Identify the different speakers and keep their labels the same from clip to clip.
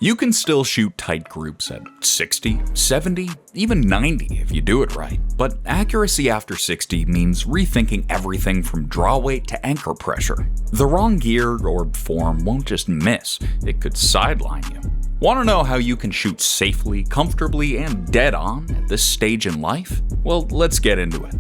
Speaker 1: You can still shoot tight groups at 60, 70, even 90 if you do it right. But accuracy after 60 means rethinking everything from draw weight to anchor pressure. The wrong gear or form won't just miss, it could sideline you. Want to know how you can shoot safely, comfortably, and dead on at this stage in life? Well, let's get into it.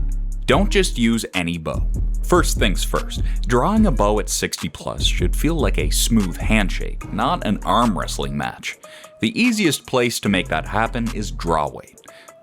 Speaker 1: Don't just use any bow. First things first, drawing a bow at 60 plus should feel like a smooth handshake, not an arm wrestling match. The easiest place to make that happen is draw weight.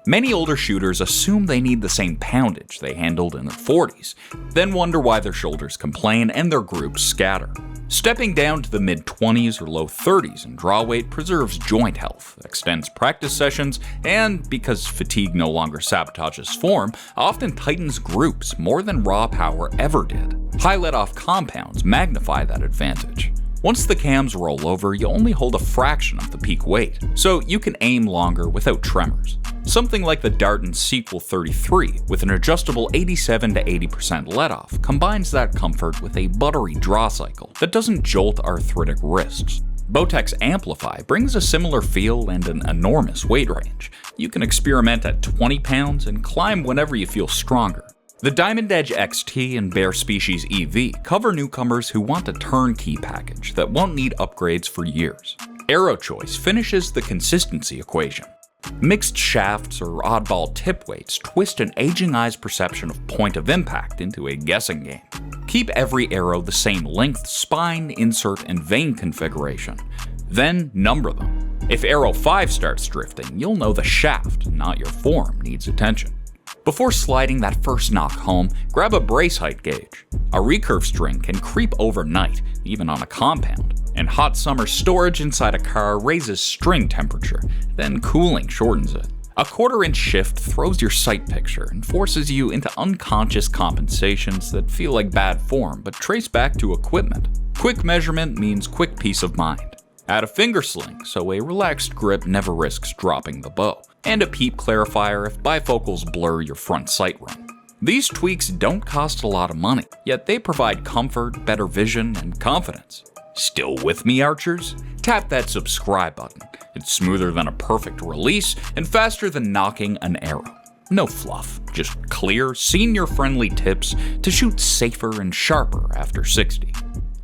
Speaker 1: Many older shooters assume they need the same poundage they handled in their 40s, then wonder why their shoulders complain and their groups scatter. Stepping down to the mid-20s or low 30s in draw weight preserves joint health, extends practice sessions, and, because fatigue no longer sabotages form, often tightens groups more than raw power ever did. High let-off compounds magnify that advantage. Once the cams roll over, you only hold a fraction of the peak weight, so you can aim longer without tremors. Something like the Dart Sequel 33, with an adjustable 87 to 80% let-off, combines that comfort with a buttery draw cycle that doesn't jolt arthritic wrists. Bowtech's Amplify brings a similar feel and an enormous weight range. You can experiment at 20 pounds and climb whenever you feel stronger. The Diamond Edge XT and Bear Species EV cover newcomers who want a turnkey package that won't need upgrades for years. Arrow choice finishes the consistency equation. Mixed shafts or oddball tip weights twist an aging eye's perception of point of impact into a guessing game. Keep every arrow the same length, spine, insert, and vane configuration. Then number them. If arrow 5 starts drifting, you'll know the shaft, not your form, needs attention. Before sliding that first knock home, grab a brace height gauge. A recurve string can creep overnight, even on a compound, and hot summer storage inside a car raises string temperature, then cooling shortens it. A 1/4 inch shift throws your sight picture and forces you into unconscious compensations that feel like bad form but trace back to equipment. Quick measurement means quick peace of mind. Add a finger sling so a relaxed grip never risks dropping the bow, and a peep clarifier if bifocals blur your front sight ring. These tweaks don't cost a lot of money, yet they provide comfort, better vision, and confidence. Still with me, archers? Tap that subscribe button. It's smoother than a perfect release and faster than knocking an arrow. No fluff, just clear, senior-friendly tips to shoot safer and sharper after 60.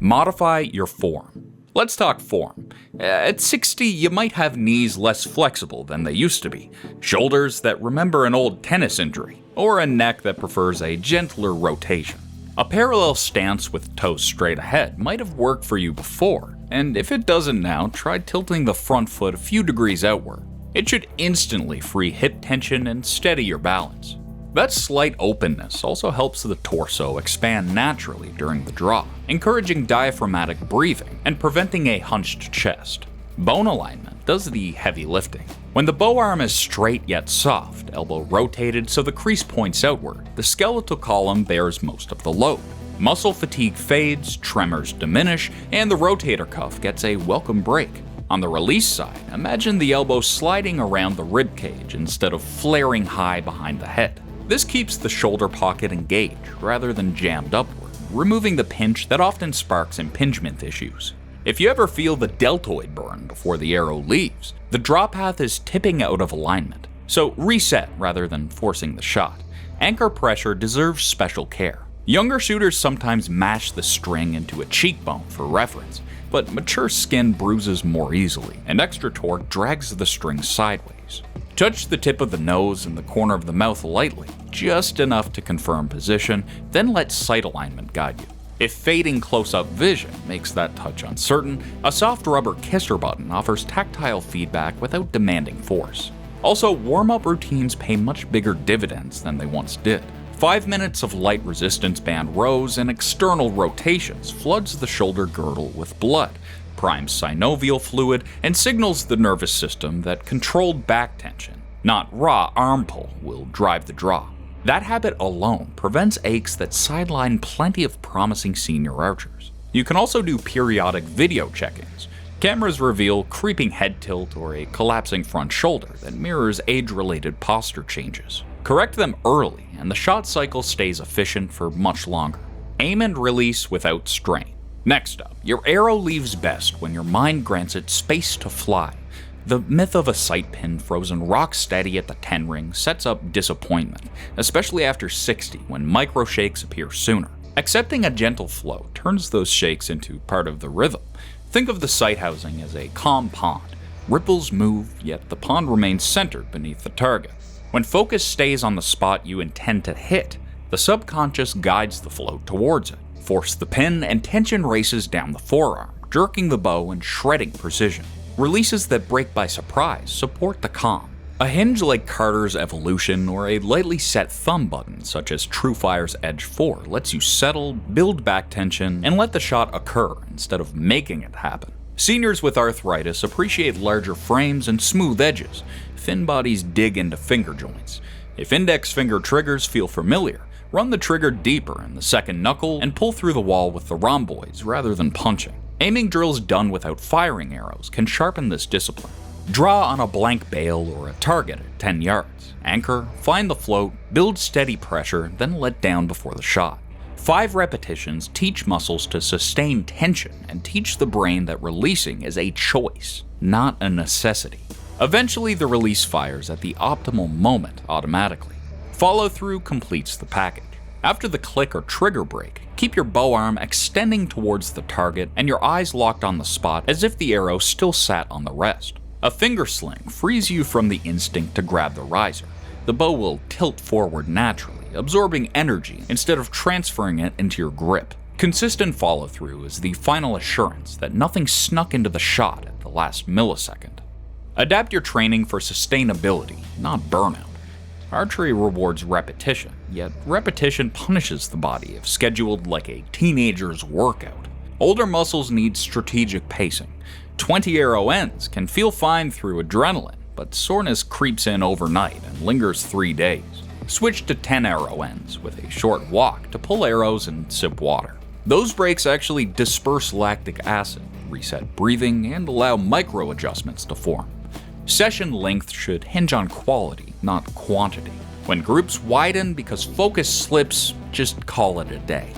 Speaker 1: Modify your form. Let's talk form. At 60, you might have knees less flexible than they used to be, shoulders that remember an old tennis injury, or a neck that prefers a gentler rotation. A parallel stance with toes straight ahead might have worked for you before, and if it doesn't now, try tilting the front foot a few degrees outward. It should instantly free hip tension and steady your balance. That slight openness also helps the torso expand naturally during the draw, encouraging diaphragmatic breathing and preventing a hunched chest. Bone alignment does the heavy lifting. When the bow arm is straight yet soft, elbow rotated so the crease points outward, the skeletal column bears most of the load. Muscle fatigue fades, tremors diminish, and the rotator cuff gets a welcome break. On the release side, imagine the elbow sliding around the rib cage instead of flaring high behind the head. This keeps the shoulder pocket engaged rather than jammed upward, removing the pinch that often sparks impingement issues. If you ever feel the deltoid burn before the arrow leaves, the draw path is tipping out of alignment, so reset rather than forcing the shot. Anchor pressure deserves special care. Younger shooters sometimes mash the string into a cheekbone for reference, but mature skin bruises more easily, and extra torque drags the string sideways. Touch the tip of the nose and the corner of the mouth lightly, just enough to confirm position, then let sight alignment guide you. If fading close-up vision makes that touch uncertain, a soft rubber kisser button offers tactile feedback without demanding force. Also, warm-up routines pay much bigger dividends than they once did. 5 minutes of light resistance band rows and external rotations floods the shoulder girdle with blood, primes synovial fluid, and signals the nervous system that controlled back tension, not raw arm pull, will drive the draw. That habit alone prevents aches that sideline plenty of promising senior archers. You can also do periodic video check-ins. Cameras reveal creeping head tilt or a collapsing front shoulder that mirrors age-related posture changes. Correct them early, and the shot cycle stays efficient for much longer. Aim and release without strain. Next up, your arrow leaves best when your mind grants it space to fly. The myth of a sight pin frozen rock steady at the 10 ring sets up disappointment, especially after 60 when micro shakes appear sooner. Accepting a gentle flow turns those shakes into part of the rhythm. Think of the sight housing as a calm pond. Ripples move, yet the pond remains centered beneath the target. When focus stays on the spot you intend to hit, the subconscious guides the float towards it. Force the pin and tension races down the forearm, jerking the bow and shredding precision. Releases that break by surprise support the calm. A hinge like Carter's Evolution or a lightly set thumb button such as TrueFire's Edge 4 lets you settle, build back tension, and let the shot occur instead of making it happen. Seniors with arthritis appreciate larger frames and smooth edges. Thin bodies dig into finger joints. If index finger triggers feel familiar, run the trigger deeper in the second knuckle and pull through the wall with the rhomboids rather than punching. Aiming drills done without firing arrows can sharpen this discipline. Draw on a blank bail or a target at 10 yards. Anchor, find the float, build steady pressure, then let down before the shot. 5 repetitions teach muscles to sustain tension and teach the brain that releasing is a choice, not a necessity. Eventually, the release fires at the optimal moment automatically. Follow-through completes the package. After the click or trigger break, keep your bow arm extending towards the target and your eyes locked on the spot as if the arrow still sat on the rest. A finger sling frees you from the instinct to grab the riser. The bow will tilt forward naturally, absorbing energy instead of transferring it into your grip. Consistent follow-through is the final assurance that nothing snuck into the shot at the last millisecond. Adapt your training for sustainability, not burnout. Archery rewards repetition, yet repetition punishes the body if scheduled like a teenager's workout. Older muscles need strategic pacing. 20 arrow ends can feel fine through adrenaline, but soreness creeps in overnight and lingers 3 days. Switch to 10 arrow ends with a short walk to pull arrows and sip water. Those breaks actually disperse lactic acid, reset breathing, and allow micro adjustments to form. Session length should hinge on quality, not quantity. When groups widen because focus slips, just call it a day.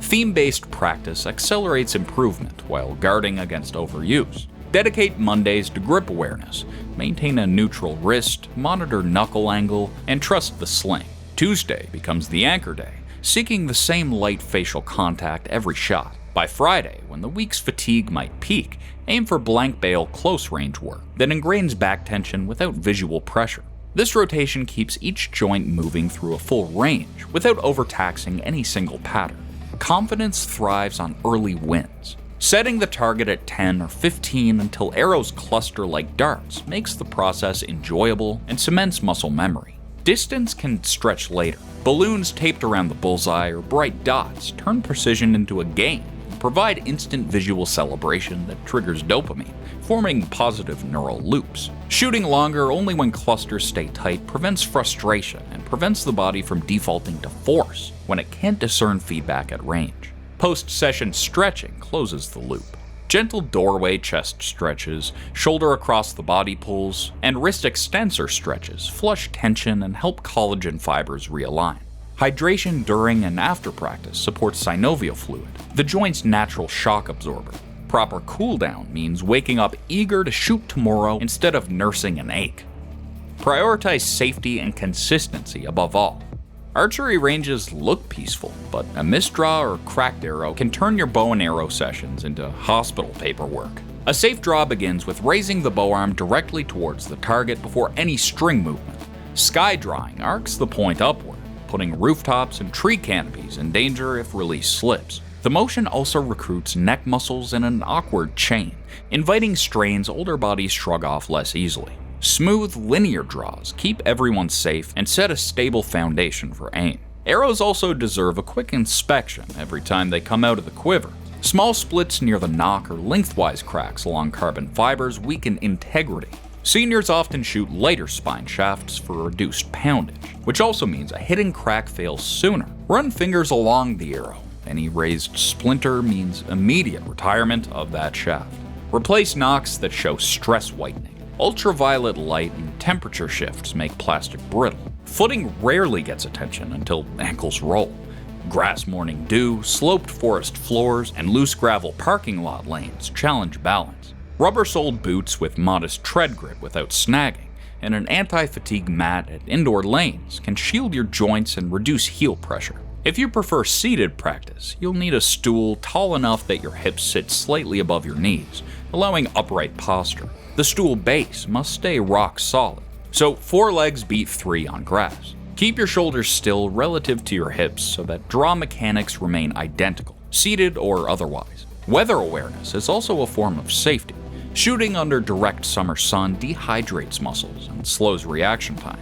Speaker 1: Theme-based practice accelerates improvement while guarding against overuse. Dedicate Mondays to grip awareness, maintain a neutral wrist, monitor knuckle angle, and trust the sling. Tuesday becomes the anchor day, seeking the same light facial contact every shot. By Friday, when the week's fatigue might peak, aim for blank bail close range work that ingrains back tension without visual pressure. This rotation keeps each joint moving through a full range without overtaxing any single pattern. Confidence thrives on early wins. Setting the target at 10 or 15 until arrows cluster like darts makes the process enjoyable and cements muscle memory. Distance can stretch later. Balloons taped around the bullseye or bright dots turn precision into a game and provide instant visual celebration that triggers dopamine, forming positive neural loops. Shooting longer only when clusters stay tight prevents frustration and prevents the body from defaulting to force when it can't discern feedback at range. Post-session stretching closes the loop. Gentle doorway chest stretches, shoulder across the body pulls, and wrist extensor stretches flush tension and help collagen fibers realign. Hydration during and after practice supports synovial fluid, the joint's natural shock absorber. Proper cool down means waking up eager to shoot tomorrow instead of nursing an ache. Prioritize safety and consistency above all. Archery ranges look peaceful, but a misdraw or cracked arrow can turn your bow and arrow sessions into hospital paperwork. A safe draw begins with raising the bow arm directly towards the target before any string movement. Sky drawing arcs the point upward, putting rooftops and tree canopies in danger if release slips. The motion also recruits neck muscles in an awkward chain, inviting strains older bodies shrug off less easily. Smooth, linear draws keep everyone safe and set a stable foundation for aim. Arrows also deserve a quick inspection every time they come out of the quiver. Small splits near the nock or lengthwise cracks along carbon fibers weaken integrity. Seniors often shoot lighter spine shafts for reduced poundage, which also means a hidden crack fails sooner. Run fingers along the arrow. Any raised splinter means immediate retirement of that shaft. Replace nocks that show stress whitening. Ultraviolet light and temperature shifts make plastic brittle. Footing rarely gets attention until ankles roll. Grass morning dew, sloped forest floors, and loose gravel parking lot lanes challenge balance. Rubber-soled boots with modest tread grip without snagging, and an anti-fatigue mat at indoor lanes can shield your joints and reduce heel pressure. If you prefer seated practice, you'll need a stool tall enough that your hips sit slightly above your knees, allowing upright posture. The stool base must stay rock solid, so 4 legs beat 3 on grass. Keep your shoulders still relative to your hips so that draw mechanics remain identical, seated or otherwise. Weather awareness is also a form of safety. Shooting under direct summer sun dehydrates muscles and slows reaction time.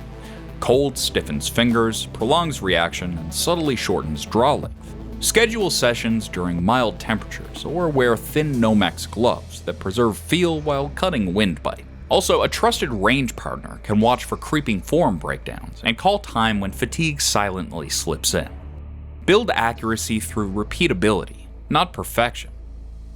Speaker 1: Cold stiffens fingers, prolongs reaction, and subtly shortens draw length. Schedule sessions during mild temperatures or wear thin Nomex gloves that preserve feel while cutting wind bite. Also, a trusted range partner can watch for creeping form breakdowns and call time when fatigue silently slips in. Build accuracy through repeatability, not perfection.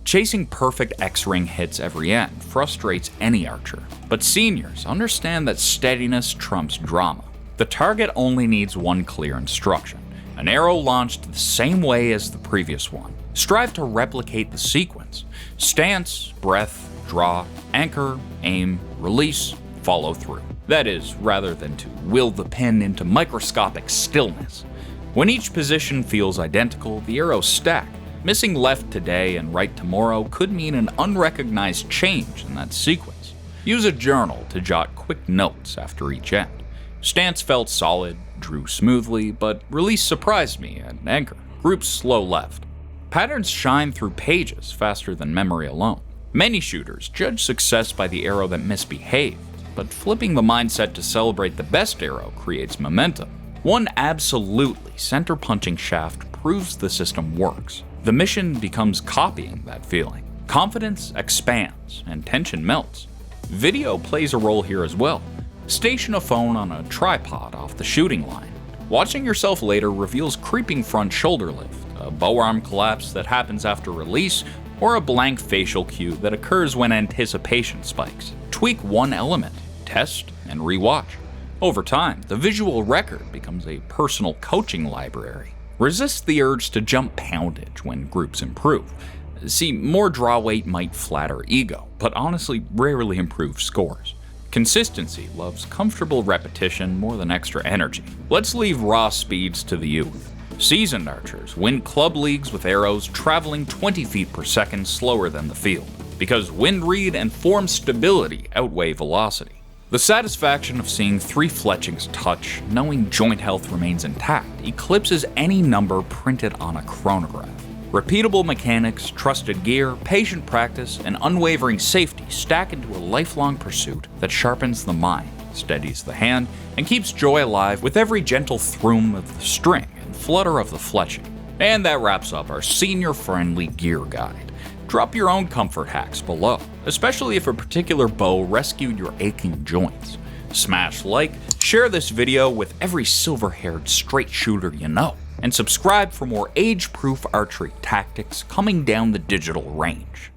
Speaker 1: Chasing perfect X-ring hits every end frustrates any archer, but seniors understand that steadiness trumps drama. The target only needs one clear instruction: an arrow launched the same way as the previous one. Strive to replicate the sequence: stance, breath, draw, anchor, aim, release, follow through. That is, rather than to will the pin into microscopic stillness. When each position feels identical, the arrows stack. Missing left today and right tomorrow could mean an unrecognized change in that sequence. Use a journal to jot quick notes after each end. Stance felt solid, drew smoothly, but release surprised me at anchor. Group slow left. Patterns shine through pages faster than memory alone. Many shooters judge success by the arrow that misbehaved, but flipping the mindset to celebrate the best arrow creates momentum. One absolutely center-punching shaft proves the system works. The mission becomes copying that feeling. Confidence expands, and tension melts. Video plays a role here as well. Station a phone on a tripod off the shooting line. Watching yourself later reveals creeping front shoulder lift, a bow arm collapse that happens after release, or a blank facial cue that occurs when anticipation spikes. Tweak one element, test, and rewatch. Over time, the visual record becomes a personal coaching library. Resist the urge to jump poundage when groups improve. See, more draw weight might flatter ego, but honestly rarely improve scores. Consistency loves comfortable repetition more than extra energy. Let's leave raw speeds to the youth. Seasoned archers win club leagues with arrows traveling 20 feet per second slower than the field, because wind read and form stability outweigh velocity. The satisfaction of seeing 3 fletchings touch, knowing joint health remains intact, eclipses any number printed on a chronograph. Repeatable mechanics, trusted gear, patient practice, and unwavering safety stack into a lifelong pursuit that sharpens the mind, steadies the hand, and keeps joy alive with every gentle thrum of the string and flutter of the fletching. And that wraps up our senior-friendly gear guide. Drop your own comfort hacks below, especially if a particular bow rescued your aching joints. Smash like, share this video with every silver-haired straight shooter you know, and subscribe for more age-proof archery tactics coming down the digital range.